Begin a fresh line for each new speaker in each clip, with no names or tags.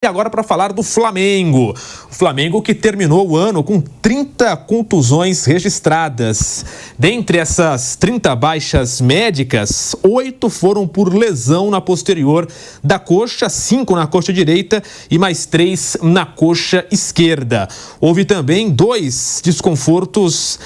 E agora para falar do Flamengo. O Flamengo que terminou o ano com 30 contusões registradas. Dentre essas 30 baixas médicas, 8 foram por lesão na posterior da coxa, 5 na coxa direita e mais 3 na coxa esquerda. Houve também 2 desconfortos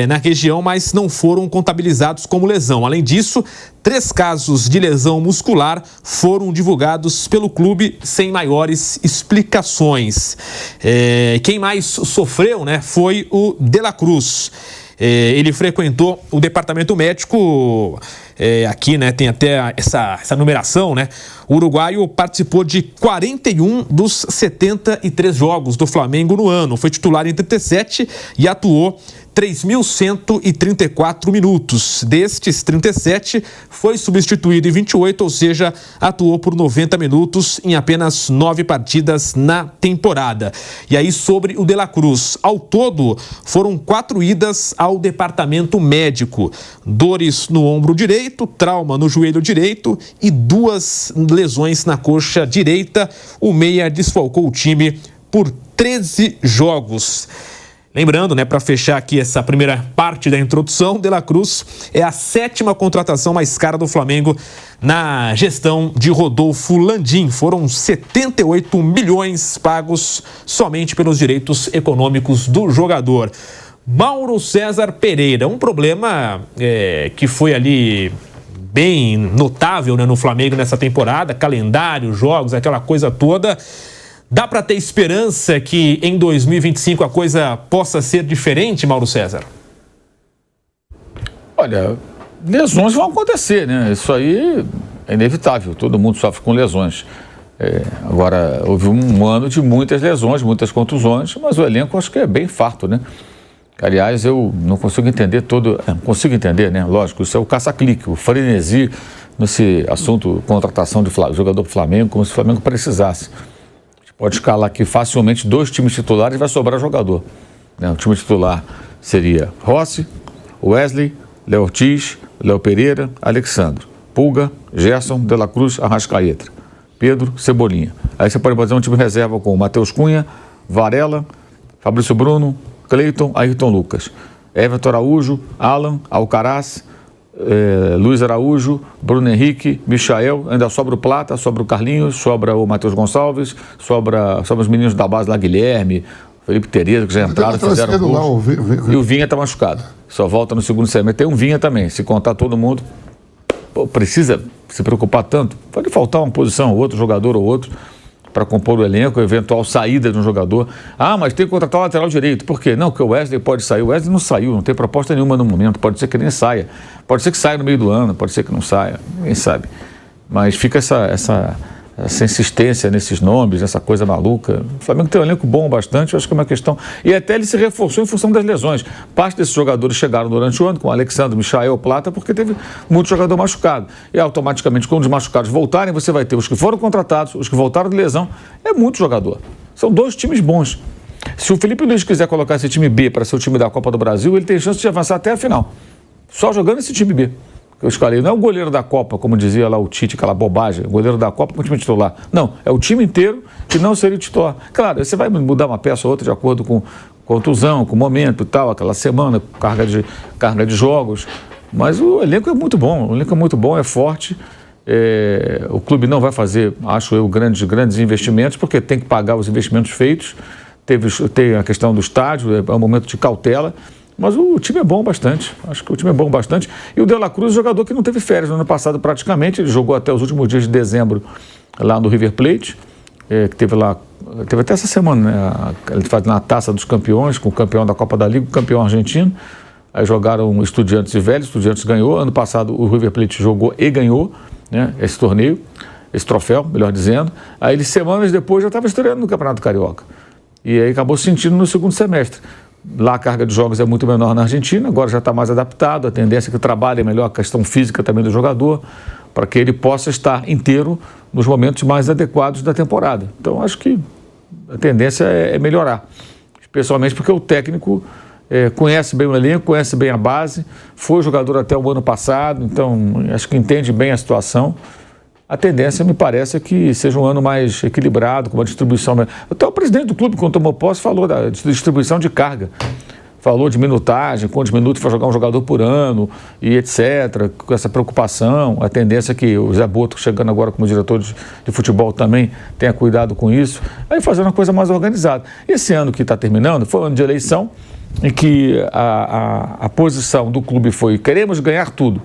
na região, mas não foram contabilizados como lesão. Além disso, 3 casos de lesão muscular foram divulgados pelo clube sem maiores explicações. Quem mais sofreu, foi o De La Cruz. Ele frequentou o departamento médico, aqui, tem até essa numeração, O uruguaio participou de 41 dos 73 jogos do Flamengo no ano. Foi titular em 37 e atuou 3.134 minutos. Destes 37, foi substituído em 28, ou seja, atuou por 90 minutos em apenas 9 partidas na temporada. E aí, sobre o De La Cruz, ao todo, foram 4 idas ao departamento médico. Dores no ombro direito, trauma no joelho direito e 2 lesões na coxa direita. O meia desfalcou o time por 13 jogos. Lembrando, para fechar aqui essa primeira parte da introdução, De La Cruz é a 7ª contratação mais cara do Flamengo na gestão de Rodolfo Landim. Foram 78 milhões pagos somente pelos direitos econômicos do jogador. Mauro César Pereira, um problema que foi ali bem notável no Flamengo nessa temporada, calendário, jogos, aquela coisa toda. Dá para ter esperança que em 2025 a coisa possa ser diferente, Mauro César?
Olha, lesões vão acontecer, Isso aí é inevitável, todo mundo sofre com lesões. Agora, houve um ano de muitas lesões, muitas contusões, mas o elenco acho que é bem farto, Aliás, eu não consigo entender consigo entender, Lógico, isso é o caça-clique, o frenesi nesse assunto, contratação de jogador do Flamengo, como se o Flamengo precisasse. Pode escalar aqui facilmente 2 times titulares e vai sobrar jogador. O time titular seria Rossi, Wesley, Léo Ortiz, Léo Pereira, Alexandre, Pulga, Gerson, De La Cruz, Arrascaeta, Pedro, Cebolinha. Aí você pode fazer um time reserva com Matheus Cunha, Varela, Fabrício Bruno, Cleiton, Ayrton Lucas, Everton Araújo, Alan, Alcaraz, Luiz Araújo, Bruno Henrique, Michael, ainda sobra o Plata, sobra o Carlinhos, sobra o Matheus Gonçalves, sobra os meninos da base lá, Guilherme, Felipe Tereza, que já entraram, fizeram gols. E o Vinha está machucado, só volta no segundo semestre. Tem um Vinha também, se contar todo mundo, precisa se preocupar tanto, pode faltar uma posição, outro jogador ou outro, para compor o elenco, eventual saída de um jogador. Mas tem que contratar o lateral direito. Por quê? Não, porque o Wesley pode sair. O Wesley não saiu, não tem proposta nenhuma no momento. Pode ser que nem saia. Pode ser que saia no meio do ano, pode ser que não saia. Ninguém sabe. Mas fica essa insistência nesses nomes, essa coisa maluca. O Flamengo tem um elenco bom bastante, eu acho que é uma questão... E até ele se reforçou em função das lesões. Parte desses jogadores chegaram durante o ano, com o Alexandre, Michael, Plata, porque teve muito jogador machucado. E automaticamente, quando os machucados voltarem, você vai ter os que foram contratados, os que voltaram de lesão. É muito jogador. São 2 times bons. Se o Felipe Luiz quiser colocar esse time B para ser o time da Copa do Brasil, ele tem chance de avançar até a final. Só jogando esse time B. Eu escalei, não é o goleiro da Copa, como dizia lá o Tite, aquela bobagem, o goleiro da Copa com o time titular. Não, é o time inteiro que não seria o titular. Claro, você vai mudar uma peça ou outra de acordo com contusão, com o momento e tal, aquela semana, carga de jogos, mas o elenco é muito bom, é forte. O clube não vai fazer, acho eu, grandes investimentos, porque tem que pagar os investimentos feitos. Tem a questão do estádio, é um momento de cautela. Mas o time é bom bastante, acho que o time é bom bastante. E o De La Cruz, jogador que não teve férias no ano passado praticamente, ele jogou até os últimos dias de dezembro lá no River Plate, que teve até essa semana, ele faz na Taça dos Campeões, com o campeão da Copa da Liga, o campeão argentino. Aí jogaram Estudiantes e Vélez, Estudiantes ganhou, ano passado o River Plate jogou e ganhou, esse torneio, esse troféu, melhor dizendo. Aí ele, semanas depois, já estava estreando no Campeonato Carioca. E aí acabou sentindo no segundo semestre. Lá a carga de jogos é muito menor na Argentina, agora já está mais adaptado, a tendência é que trabalhe melhor a questão física também do jogador, para que ele possa estar inteiro nos momentos mais adequados da temporada. Então, acho que a tendência é melhorar, especialmente porque o técnico conhece bem o elenco, conhece bem a base, foi jogador até o ano passado, então acho que entende bem a situação a tendência me parece é que seja um ano mais equilibrado, com uma distribuição. Até o presidente do clube, quando tomou posse, falou da distribuição de carga. Falou de minutagem, quantos minutos vai jogar um jogador por ano e etc. Com essa preocupação, a tendência é que o Zé Boto, chegando agora como diretor de futebol, também tenha cuidado com isso. Aí fazendo uma coisa mais organizada. Esse ano que está terminando foi um ano de eleição em que a posição do clube foi: queremos ganhar tudo.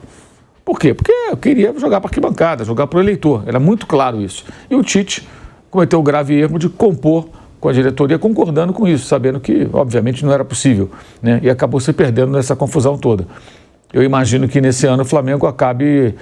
Por quê? Porque eu queria jogar para arquibancada, jogar para o eleitor. Era muito claro isso. E o Tite cometeu o grave erro de compor com a diretoria, concordando com isso, sabendo que, obviamente, não era possível, né? E acabou se perdendo nessa confusão toda. Eu imagino que nesse ano o Flamengo acabe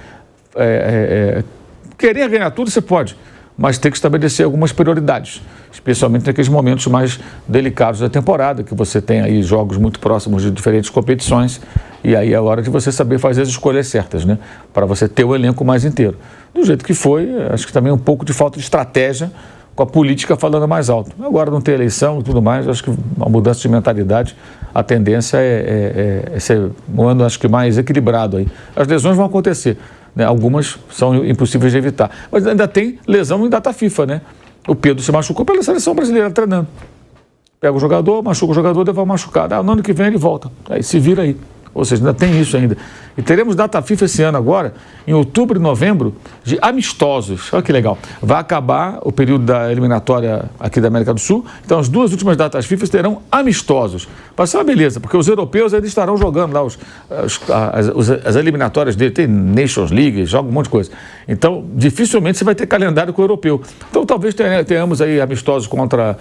querer ganhar tudo, você pode, mas tem que estabelecer algumas prioridades, especialmente naqueles momentos mais delicados da temporada, que você tem aí jogos muito próximos de diferentes competições, e aí é hora de você saber fazer as escolhas certas, né? Para você ter o elenco mais inteiro. Do jeito que foi, acho que também um pouco de falta de estratégia, com a política falando mais alto. Agora não tem eleição e tudo mais, acho que uma mudança de mentalidade, a tendência é ser um ano, acho que, mais equilibrado aí. As lesões vão acontecer, né? Algumas são impossíveis de evitar, mas ainda tem lesão em data FIFA, né? O Pedro se machucou pela seleção brasileira treinando. Pega o jogador, machuca o jogador, devolve machucado. No ano que vem ele volta, aí se vira aí. Ou seja, ainda tem isso ainda. E teremos data FIFA esse ano agora, em outubro e novembro, de amistosos. Olha que legal. Vai acabar o período da eliminatória aqui da América do Sul. Então, as duas últimas datas FIFA terão amistosos. Vai ser uma beleza, porque os europeus ainda estarão jogando lá as eliminatórias dele. Tem Nations League, joga um monte de coisa. Então, dificilmente você vai ter calendário com o europeu. Então, talvez tenhamos aí amistosos contra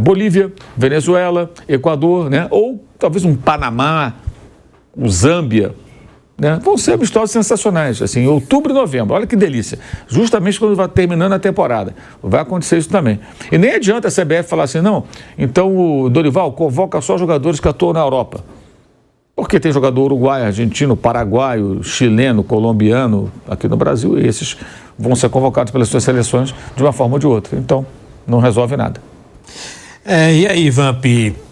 Bolívia, Venezuela, Equador, né? Ou talvez um Panamá, o Zâmbia, né? Vão ser amistosos sensacionais, assim, em outubro e novembro. Olha que delícia. Justamente quando vai terminando a temporada. Vai acontecer isso também. E nem adianta a CBF falar assim, não, então o Dorival convoca só jogadores que atuam na Europa. Porque tem jogador uruguaio, argentino, paraguaio, chileno, colombiano aqui no Brasil, e esses vão ser convocados pelas suas seleções de uma forma ou de outra. Então, não resolve nada.
E aí, Vamp,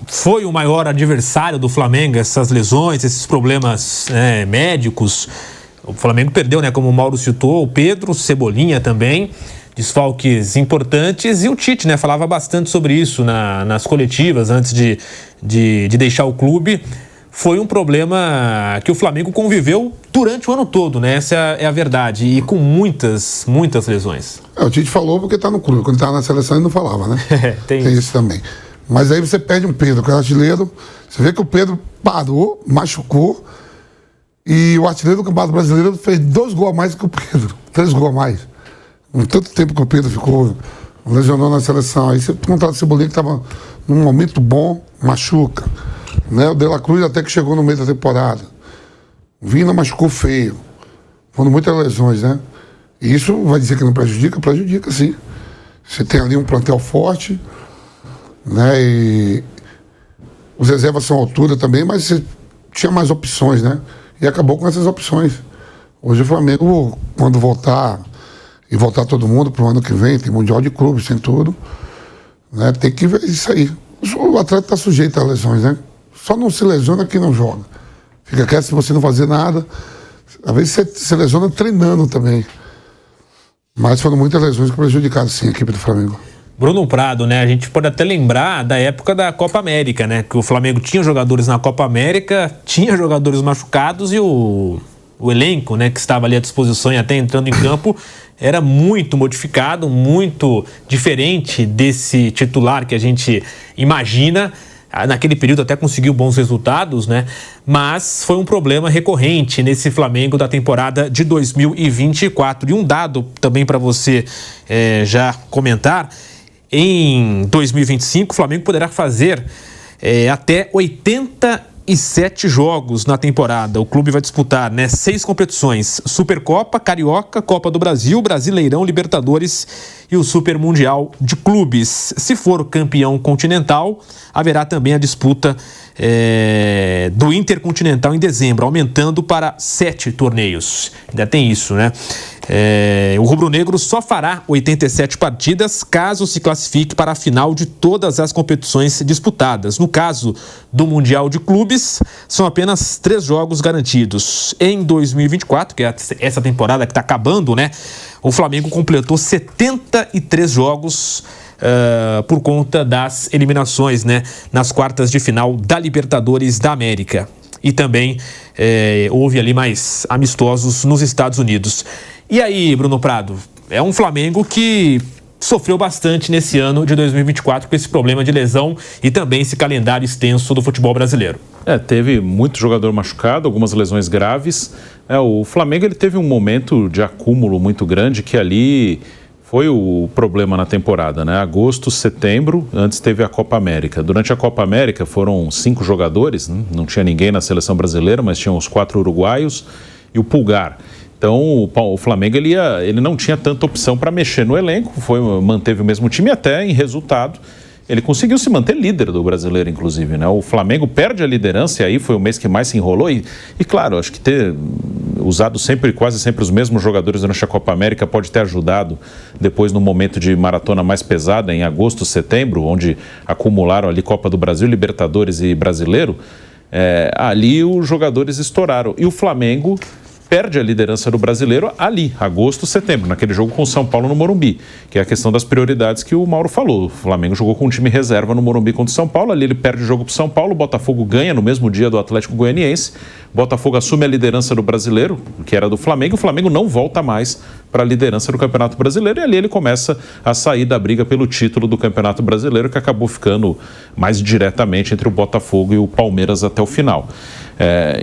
foi o maior adversário do Flamengo, essas lesões, esses problemas médicos? O Flamengo perdeu, né, como o Mauro citou, o Pedro, Cebolinha também, desfalques importantes, e o Tite, né, falava bastante sobre isso nas coletivas antes de deixar o clube. Foi um problema que o Flamengo conviveu durante o ano todo, né? Essa é a verdade, e com muitas lesões.
O Tite falou porque tá no clube, quando estava na seleção ele não falava, né? Tem isso também. Mas aí você perde um Pedro, que é artilheiro, você vê que o Pedro parou, machucou, e o artilheiro do Campeonato Brasileiro fez 2 gols a mais que o Pedro, 3 gols a mais. Com tanto tempo que o Pedro ficou, lesionou na seleção. Aí você contrata o Cebolinha, que estava num momento bom, machuca. Né? O De La Cruz até que chegou no meio da temporada. O Vina machucou feio. Foram muitas lesões, né? E isso vai dizer que não prejudica? Prejudica, sim. Você tem ali um plantel forte, né? E os reservas são altura também, mas você tinha mais opções, né? E acabou com essas opções. Hoje o Flamengo, quando voltar, e voltar todo mundo para o ano que vem, tem Mundial de Clubes, tem tudo, né? Tem que ver isso aí. O atleta está sujeito a lesões, né? Só não se lesiona quem não joga. Fica quieto se você não fazer nada. Às vezes você se lesiona treinando também. Mas foram muitas lesões que prejudicaram, sim, a equipe do Flamengo.
Bruno Prado, né? A gente pode até lembrar da época da Copa América, né? Que o Flamengo tinha jogadores na Copa América, tinha jogadores machucados e o elenco, né, que estava ali à disposição e até entrando em campo, era muito modificado, muito diferente desse titular que a gente imagina. Naquele período até conseguiu bons resultados, né? Mas foi um problema recorrente nesse Flamengo da temporada de 2024. E um dado também para você já comentar: em 2025 o Flamengo poderá fazer até 87 jogos na temporada. O clube vai disputar, né, 6 competições: Supercopa, Carioca, Copa do Brasil, Brasileirão, Libertadores e o Super Mundial de Clubes. Se for campeão continental, haverá também a disputa do Intercontinental em dezembro, aumentando para 7 torneios. Ainda tem isso, né? O rubro-negro só fará 87 partidas caso se classifique para a final de todas as competições disputadas. No caso do Mundial de Clubes, são apenas 3 jogos garantidos. Em 2024, que é essa temporada que está acabando, né? O Flamengo completou 73 jogos por conta das eliminações, né? Nas quartas de final da Libertadores da América. E também houve ali mais amistosos nos Estados Unidos. E aí, Bruno Prado, é um Flamengo que sofreu bastante nesse ano de 2024 com esse problema de lesão e também esse calendário extenso do futebol brasileiro.
Teve muito jogador machucado, algumas lesões graves. O Flamengo ele teve um momento de acúmulo muito grande que ali foi o problema na temporada, né? Agosto, setembro, antes teve a Copa América. Durante a Copa América foram 5 jogadores, né? Não tinha ninguém na seleção brasileira, mas tinham os 4 uruguaios e o Pulgar. Então o Flamengo ele não tinha tanta opção para mexer no elenco, manteve o mesmo time até em resultado. Ele conseguiu se manter líder do brasileiro, inclusive, né? O Flamengo perde a liderança e aí foi o mês que mais se enrolou. E claro, acho que ter usado quase sempre os mesmos jogadores durante a Copa América pode ter ajudado depois no momento de maratona mais pesada, em agosto, setembro, onde acumularam ali Copa do Brasil, Libertadores e Brasileiro. Ali os jogadores estouraram. E o Flamengo perde a liderança do brasileiro ali, agosto, setembro, naquele jogo com o São Paulo no Morumbi, que é a questão das prioridades que o Mauro falou. O Flamengo jogou com um time reserva no Morumbi contra o São Paulo, ali ele perde o jogo para o São Paulo, o Botafogo ganha no mesmo dia do Atlético Goianiense, Botafogo assume a liderança do brasileiro, que era do Flamengo, o Flamengo não volta mais para a liderança do Campeonato Brasileiro e ali ele começa a sair da briga pelo título do Campeonato Brasileiro, que acabou ficando mais diretamente entre o Botafogo e o Palmeiras até o final.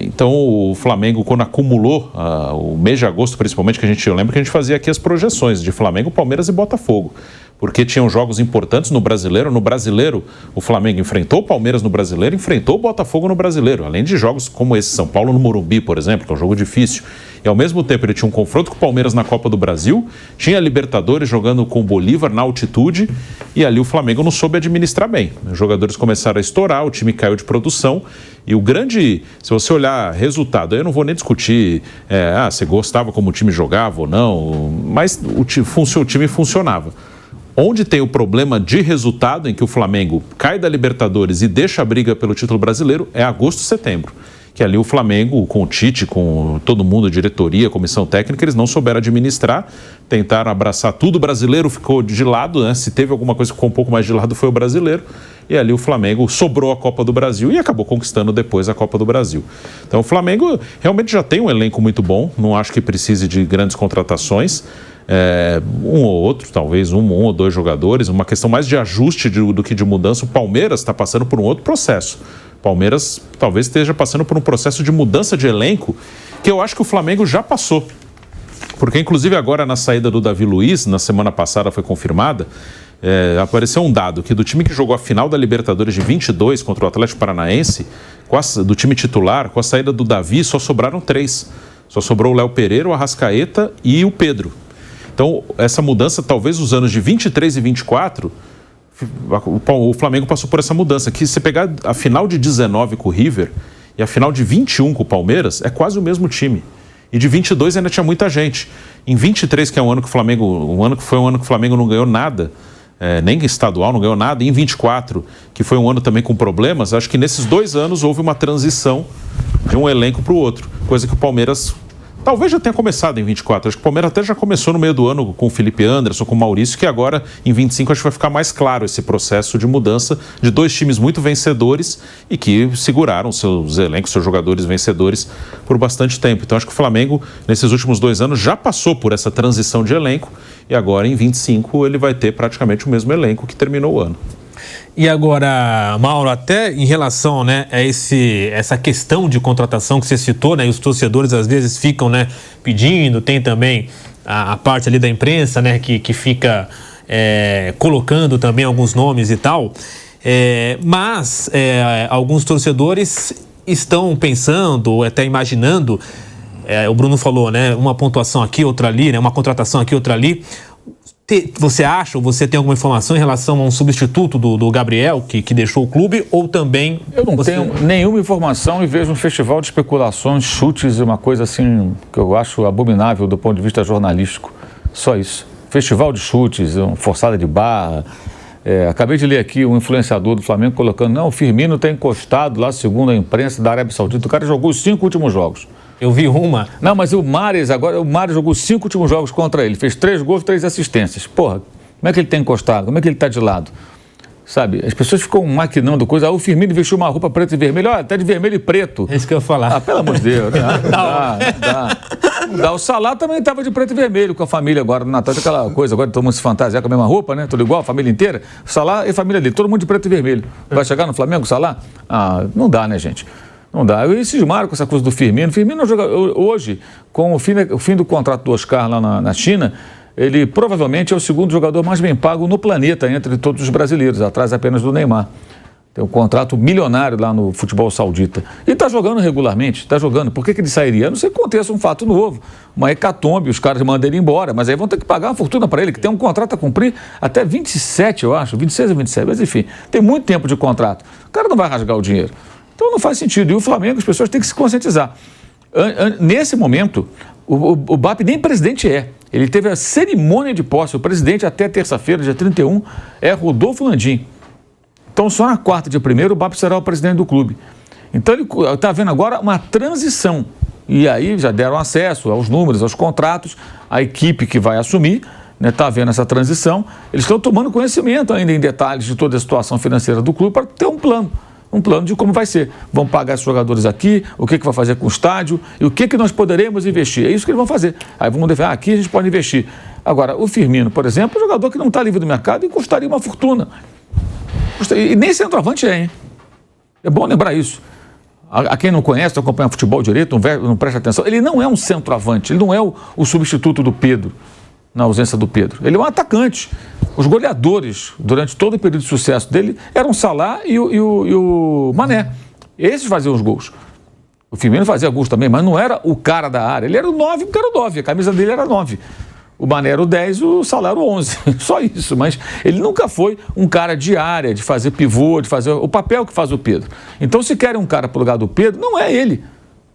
Então o Flamengo, quando acumulou o mês de agosto, principalmente, eu lembro que a gente fazia aqui as projeções de Flamengo, Palmeiras e Botafogo, porque tinham jogos importantes no Brasileiro. No Brasileiro, o Flamengo enfrentou o Palmeiras no Brasileiro, enfrentou o Botafogo no Brasileiro, além de jogos como esse São Paulo no Morumbi, por exemplo, que é um jogo difícil. E ao mesmo tempo ele tinha um confronto com o Palmeiras na Copa do Brasil, tinha a Libertadores jogando com o Bolívar na altitude, e ali o Flamengo não soube administrar bem. Os jogadores começaram a estourar, o time caiu de produção, e o grande, se você olhar resultado, eu não vou nem discutir se gostava como o time jogava ou não, mas o time funcionava. Onde tem o problema de resultado, em que o Flamengo cai da Libertadores e deixa a briga pelo título brasileiro, é agosto e setembro. Que ali o Flamengo, com o Tite, com todo mundo, diretoria, comissão técnica, eles não souberam administrar, tentaram abraçar tudo, o brasileiro ficou de lado, né? Se teve alguma coisa que ficou um pouco mais de lado foi o brasileiro, e ali o Flamengo sobrou a Copa do Brasil e acabou conquistando depois a Copa do Brasil. Então o Flamengo realmente já tem um elenco muito bom, não acho que precise de grandes contratações, um ou outro, talvez um ou 2 jogadores, uma questão mais de ajuste do que de mudança. O Palmeiras está passando por um outro processo. Palmeiras talvez esteja passando por um processo de mudança de elenco que eu acho que o Flamengo já passou. Porque, inclusive, agora na saída do Davi Luiz, na semana passada foi confirmada, apareceu um dado que do time que jogou a final da Libertadores de 22 contra o Atlético Paranaense, do time titular, com a saída do Davi, só sobraram 3. Só sobrou o Léo Pereira, o Arrascaeta e o Pedro. Então, essa mudança, talvez os anos de 23 e 24... o Flamengo passou por essa mudança, que se pegar a final de 19 com o River e a final de 21 com o Palmeiras, é quase o mesmo time. E de 22 ainda tinha muita gente. Em 23, que é um ano que o Flamengo não ganhou nada, nem estadual, não ganhou nada. E em 24, que foi um ano também com problemas, acho que nesses 2 anos houve uma transição de um elenco para o outro, coisa que o Palmeiras talvez já tenha começado em 24. Acho que o Palmeiras até já começou no meio do ano com o Felipe Anderson, com o Maurício, que agora em 25 acho que vai ficar mais claro esse processo de mudança de 2 times muito vencedores e que seguraram seus elencos, seus jogadores vencedores por bastante tempo. Então acho que o Flamengo, nesses últimos 2 anos, já passou por essa transição de elenco e agora em 25 ele vai ter praticamente o mesmo elenco que terminou o ano.
E agora, Mauro, até em relação, né, a essa questão de contratação que você citou, né, e os torcedores às vezes ficam, né, pedindo, tem também a parte ali da imprensa, né, que fica colocando também alguns nomes e tal, mas alguns torcedores estão pensando, ou até imaginando, o Bruno falou, né, uma pontuação aqui, outra ali, né, uma contratação aqui, outra ali. Você acha, ou você tem alguma informação em relação a um substituto do Gabriel, que deixou o clube, ou também...
Eu não tenho nenhuma informação e vejo um festival de especulações, chutes e uma coisa assim que eu acho abominável do ponto de vista jornalístico. Só isso. Festival de chutes, forçada de barra. Acabei de ler aqui um influenciador do Flamengo colocando, não, o Firmino está encostado lá, segundo a imprensa da Arábia Saudita. O cara jogou os 5 últimos jogos.
Eu vi uma.
Não, mas o Mahrez jogou os 5 últimos jogos contra ele. Fez 3 gols, 3 assistências. Porra, como é que ele está encostado? Como é que ele está de lado? Sabe, as pessoas ficam maquinando coisa. O Firmino vestiu uma roupa preta e vermelha. Olha, até de vermelho e preto.
É isso que eu ia falar.
Pelo amor de Deus. Né? Não dá. O Salah também estava de preto e vermelho com a família agora no Natal. Aquela coisa, agora todo mundo se fantasiar com a mesma roupa, né? Tudo igual, a família inteira. O Salah e a família dele, todo mundo de preto e vermelho. Vai chegar no Flamengo, o Salah? Não dá, né, gente? Não dá. Eu cismaram com essa coisa do Firmino. Firmino é um jogador, hoje, com o fim do contrato do Oscar lá na China, ele provavelmente é o segundo jogador mais bem pago no planeta entre todos os brasileiros, atrás apenas do Neymar. Tem um contrato milionário lá no futebol saudita. E está jogando regularmente, está jogando. Por que ele sairia? A não sei que aconteça um fato novo, uma hecatombe, os caras mandam ele embora, mas aí vão ter que pagar uma fortuna para ele, que tem um contrato a cumprir até 27, eu acho, 26 ou 27, mas enfim, tem muito tempo de contrato. O cara não vai rasgar o dinheiro. Então não faz sentido. E o Flamengo, as pessoas têm que se conscientizar. Nesse momento, o BAP nem presidente é. Ele teve a cerimônia de posse. O presidente, até terça-feira, dia 31, é Rodolfo Landim. Então, só na quarta, dia 1º, o BAP será o presidente do clube. Então, ele está havendo agora uma transição. E aí já deram acesso aos números, aos contratos, a equipe que vai assumir, está havendo essa transição. Eles estão tomando conhecimento ainda em detalhes de toda a situação financeira do clube para ter um plano de como vai ser. Vão pagar esses jogadores aqui, o que vai fazer com o estádio e o que nós poderemos investir. É isso que eles vão fazer. Aí vão dizer, aqui a gente pode investir. Agora, o Firmino, por exemplo, é um jogador que não está livre do mercado e custaria uma fortuna. E nem centroavante hein? É bom lembrar isso. A quem não conhece, não acompanha futebol direito, não presta atenção, ele não é um centroavante, ele não é o substituto do Pedro, na ausência do Pedro. Ele é um atacante. Os goleadores, durante todo o período de sucesso dele, eram o Salah e o Mané. Esses faziam os gols. O Firmino fazia gols também, mas não era o cara da área. Ele era o 9 porque era o 9, a camisa dele era 9. O Mané era o 10, o Salah era o 11. Só isso, mas ele nunca foi um cara de área, de fazer pivô, de fazer o papel que faz o Pedro. Então, se querem um cara para o lugar do Pedro, não é ele,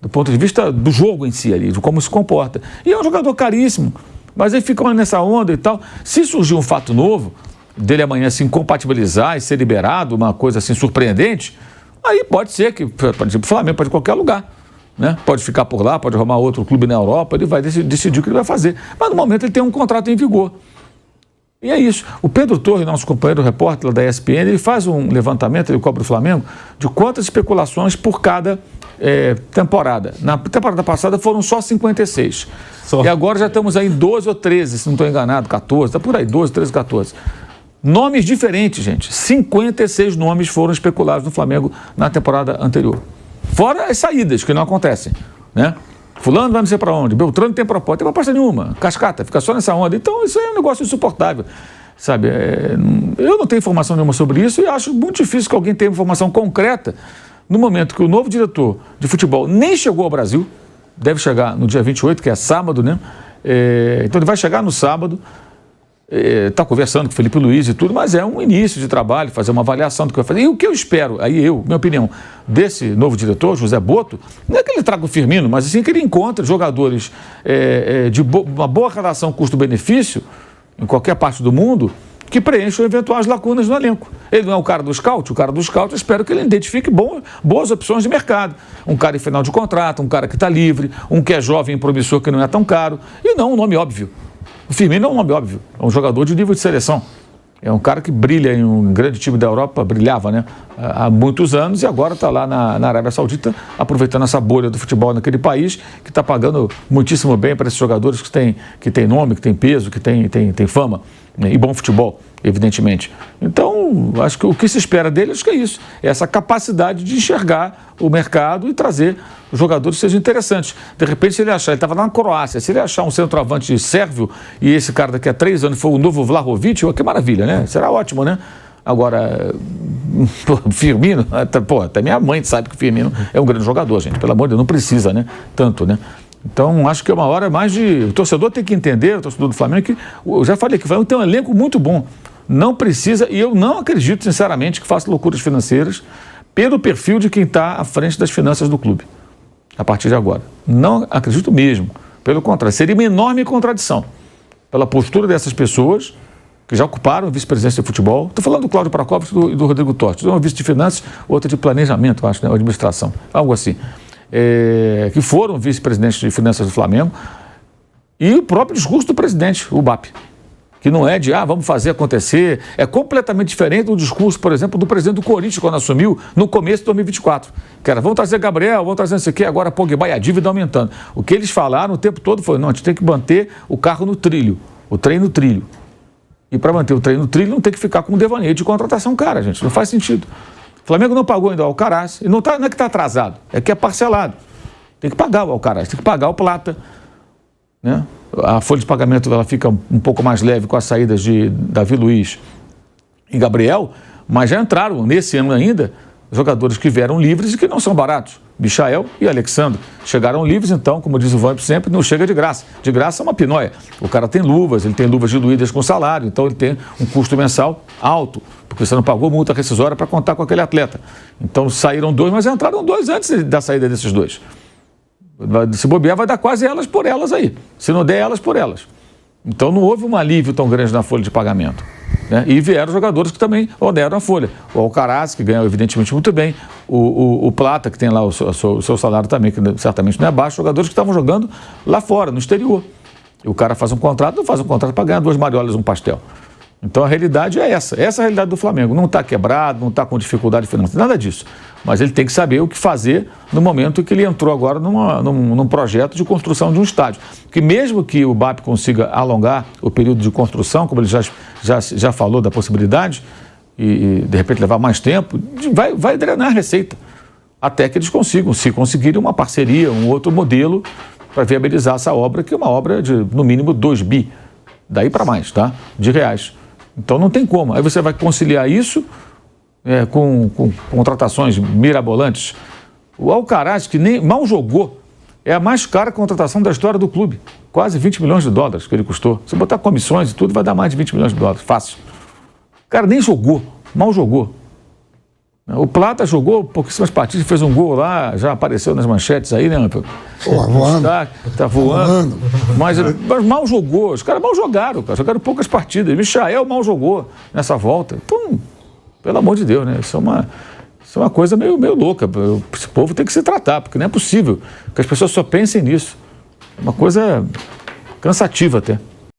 do ponto de vista do jogo em si ali, de como se comporta. E é um jogador caríssimo. Mas aí ficam nessa onda e tal. Se surgir um fato novo, dele amanhã se incompatibilizar e ser liberado, uma coisa assim surpreendente, aí pode ser que, por exemplo, o Flamengo pode ir em qualquer lugar. Né? Pode ficar por lá, pode arrumar outro clube na Europa, ele vai decidir o que ele vai fazer. Mas no momento ele tem um contrato em vigor. E é isso. O Pedro Torre, nosso companheiro repórter lá da ESPN, ele faz um levantamento, ele cobra o Flamengo, de quantas especulações por cada temporada. Na temporada passada foram só 56. E agora já estamos aí em 12 ou 13, se não estou enganado, 14, está por aí, 12, 13, 14. Nomes diferentes, gente. 56 nomes foram especulados no Flamengo na temporada anterior. Fora as saídas, que não acontecem, né? Fulano vai não sei para onde, Beltrano tem proposta, tem proposta nenhuma, cascata, fica só nessa onda. Então isso aí é um negócio insuportável, sabe? Eu não tenho informação nenhuma sobre isso e acho muito difícil que alguém tenha informação concreta no momento que o novo diretor de futebol nem chegou ao Brasil, deve chegar no dia 28, que é sábado, né? Então ele vai chegar no sábado, está conversando com o Felipe Luiz e tudo, mas é um início de trabalho, fazer uma avaliação do que vai fazer. E o que eu espero, minha opinião, desse novo diretor, José Boto, não é que ele traga o Firmino, mas assim que ele encontre jogadores de uma boa relação custo-benefício em qualquer parte do mundo, que preencham eventuais lacunas no elenco. Ele não é o cara do scout? O cara do scout, eu espero que ele identifique boas opções de mercado. Um cara em final de contrato, um cara que está livre, um que é jovem e promissor, que não é tão caro, e não um nome óbvio. O Firmino é um nome óbvio, é um jogador de nível de seleção. É um cara que brilha em um grande time da Europa, brilhava, né? Há muitos anos e agora está lá na Arábia Saudita, aproveitando essa bolha do futebol naquele país, que está pagando muitíssimo bem para esses jogadores que têm nome, que têm peso, que têm fama, né? E bom futebol, evidentemente. Então, acho que o que se espera dele, acho que é isso. É essa capacidade de enxergar o mercado e trazer jogadores que sejam interessantes. De repente, se ele achar, ele estava lá na Croácia, se ele achar um centroavante sérvio e esse cara daqui a 3 anos for o novo Vlahovic, que maravilha, né? Será ótimo, né? Agora, Firmino, até minha mãe sabe que o Firmino é um grande jogador, gente. Pelo amor de Deus, não precisa, né? Tanto, né? Então, acho que é uma hora mais de... O torcedor tem que entender, o torcedor do Flamengo, que eu já falei que o Flamengo tem um elenco muito bom. Não precisa, e eu não acredito, sinceramente, que faça loucuras financeiras pelo perfil de quem está à frente das finanças do clube, a partir de agora. Não acredito mesmo. Pelo contrário, seria uma enorme contradição pela postura dessas pessoas que já ocuparam a vice-presidência de futebol. Estou falando do Cláudio Pracóvio e do Rodrigo Tortes. Uma vice de finanças, outra de planejamento, acho, né? Administração, algo assim. Que foram vice-presidentes de finanças do Flamengo, e o próprio discurso do presidente, o BAP, que não é de, vamos fazer acontecer, é completamente diferente do discurso, por exemplo, do presidente do Corinthians, quando assumiu no começo de 2024, que era, vamos trazer Gabriel, vamos trazer não sei o quê, agora Pogba e a dívida aumentando. O que eles falaram o tempo todo foi, não, a gente tem que manter o carro no trilho, o trem no trilho. E para manter o trem no trilho não tem que ficar com um devaneio de contratação cara, gente, não faz sentido. O Flamengo não pagou ainda o Alcaraz, e não é que está atrasado, é que é parcelado. Tem que pagar o Alcaraz, tem que pagar o Plata, né? A folha de pagamento ela fica um pouco mais leve com as saídas de Davi Luiz e Gabriel, mas já entraram nesse ano ainda jogadores que vieram livres e que não são baratos. Michael e Alexandre chegaram livres, então, como diz o Vamp sempre, não chega de graça. De graça é uma pinóia. O cara tem luvas, ele tem luvas diluídas com salário, então ele tem um custo mensal alto, porque você não pagou multa rescisória para contar com aquele atleta. Então saíram 2, mas entraram 2 antes da saída desses 2. Se bobear, vai dar quase elas por elas aí. Se não der, elas por elas. Então não houve um alívio tão grande na folha de pagamento, né? E vieram jogadores que também oneram a folha. O Alcaraz, que ganhou evidentemente muito bem, o Plata, que tem lá o seu salário também, que certamente não é baixo, jogadores que estavam jogando lá fora, no exterior. E o cara faz um contrato, não faz um contrato para ganhar 2 mariolas, um pastel. Então a realidade é essa. Essa é a realidade do Flamengo. Não está quebrado, não está com dificuldade financeira, nada disso. Mas ele tem que saber o que fazer no momento que ele entrou agora num projeto de construção de um estádio. Porque mesmo que o BAP consiga alongar o período de construção, como ele já falou da possibilidade, e de repente levar mais tempo, vai drenar a receita. Até que eles consigam, se conseguirem uma parceria, um outro modelo para viabilizar essa obra, que é uma obra de, no mínimo, 2 bi, daí para mais, tá? De reais. Então não tem como. Aí você vai conciliar isso com contratações mirabolantes. O Alcaraz, que nem mal jogou, é a mais cara contratação da história do clube. Quase 20 milhões de dólares que ele custou. Se botar comissões e tudo, vai dar mais de 20 milhões de dólares, fácil. O cara nem jogou, mal jogou. O Plata jogou pouquíssimas partidas, fez um gol lá, já apareceu nas manchetes aí, né?
Voando.
Tá voando. Mas mal jogou, os caras mal jogaram, jogaram poucas partidas. Michael mal jogou nessa volta. Então, pelo amor de Deus, né? Isso é uma coisa meio louca. Esse povo tem que se tratar, porque não é possível que as pessoas só pensem nisso. É uma coisa cansativa até.